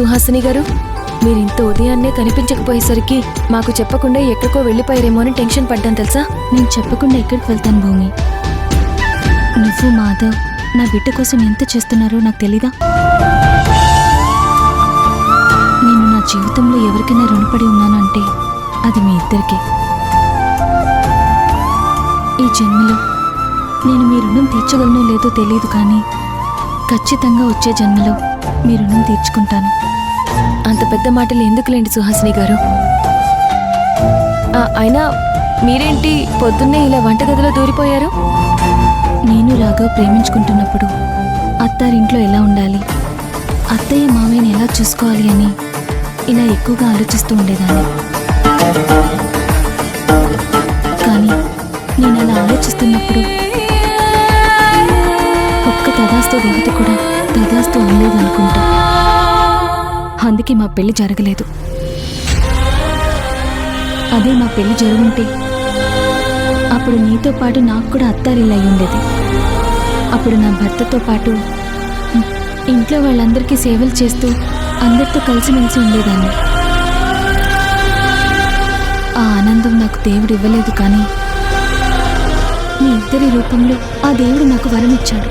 సుహాసిని గారు, మీరింత ఉదయాన్నే కనిపించకపోయేసరికి మాకు చెప్పకుండా ఎక్కడికో వెళ్ళిపోయారేమో అని టెన్షన్ పడ్డాను తెలుసా. నేను చెప్పకుండా ఎక్కడికి వెళ్తాను భూమి? నువ్వు మాధవ్ నా బిడ్డ కోసం ఎంత చేస్తున్నారో నాకు తెలీదా? నేను నా జీవితంలో ఎవరికైనా రుణపడి ఉన్నానంటే అది మీ ఇద్దరికే. ఈ జన్మలో నేను మీ రుణం తీర్చగలనో లేదో తెలియదు, కానీ ఖచ్చితంగా వచ్చే జన్మలో మీ రుణం తీర్చుకుంటాను. అంత పెద్ద మాటలు ఎందుకులేండి సుహాసిని గారు. అయినా మీరేంటి పొద్దున్నే ఇలా వంటగదిలో దూరిపోయారు? నేను రాఘవ్ ప్రేమించుకుంటున్నప్పుడు అత్తారింట్లో ఎలా ఉండాలి, అత్తయ్య మామయ్యని ఎలా చూసుకోవాలి అని ఇలా ఎక్కువగా ఆలోచిస్తూ ఉండేదాన్ని. కానీ నేను అలా ఆలోచిస్తున్నప్పుడు ఒక్క తదాస్తు దేవత కూడా తదాస్తు అనలేదనుకుంటా. అందుకే మా పెళ్లి జరగలేదు. అదే మా పెళ్లి జరుగుంటే అప్పుడు నీతో పాటు నాకు కూడా అత్తారిల్లు అయి ఉండేది. అప్పుడు నా భర్తతో పాటు ఇంట్లో వాళ్ళందరికీ సేవలు చేస్తూ అందరితో కలిసిమెలిసి ఉండేదాన్ని. ఆ ఆనందం నాకు దేవుడు ఇవ్వలేదు, కానీ మీ ఇద్దరి రూపంలో ఆ దేవుడు నాకు వరం ఇచ్చాడు.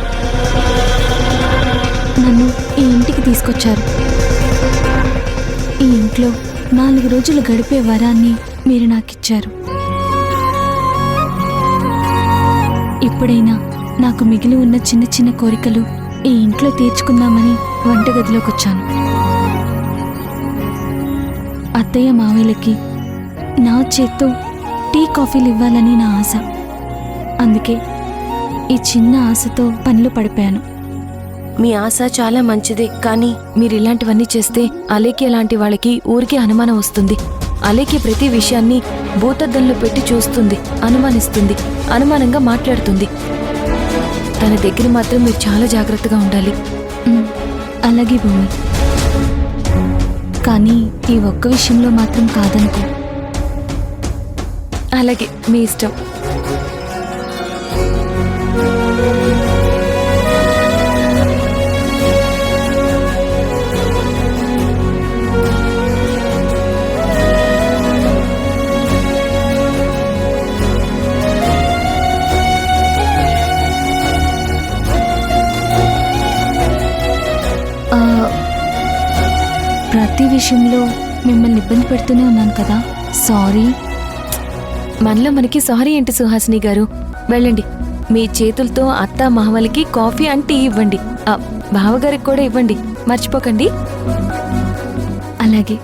నన్ను ఈ ఇంటికి తీసుకొచ్చారు. ఈ ఇంట్లో 4 రోజులు గడిపే వరాన్ని మీరు నాకిచ్చారు. ఇప్పుడైనా నాకు మిగిలి ఉన్న చిన్న చిన్న కోరికలు ఈ ఇంట్లో తీర్చుకుందామని వంటగదిలోకి వచ్చాను. అత్తయ్య మావయ్యలకి నా చేత్తో టీ కాఫీలు ఇవ్వాలని నా ఆశ. అందుకే ఈ చిన్న ఆశతో పనిలో పడిపోయాను. మీ ఆశ చాలా మంచిదే, కానీ మీరు ఇలాంటివన్నీ చేస్తే అలేఖ్య లాంటి వాళ్ళకి ఊరికే అనుమానం వస్తుంది. అలేఖ్య ప్రతి విషయాన్ని భూతద్దంలో పెట్టి చూస్తుంది, అనుమానిస్తుంది, అనుమానంగా మాట్లాడుతుంది. తన దగ్గర మాత్రం మీరు చాలా జాగ్రత్తగా ఉండాలి. అలాగే భూమి, కానీ ఈ ఒక్క విషయంలో మాత్రం కాదనుకో. అలాగే, మీ ఇష్టం. ప్రతి విషయంలో మిమ్మల్ని ఇబ్బంది పెడుతూనే ఉన్నాను కదా, సారీ. మనలో మనకి సారీ ఏంటి సుహాసిని గారు? వెళ్ళండి, మీ చేతులతో అత్త మామలకి కాఫీ అంటే ఇవ్వండి. బావగారికి కూడా ఇవ్వండి, మర్చిపోకండి. అలాగే.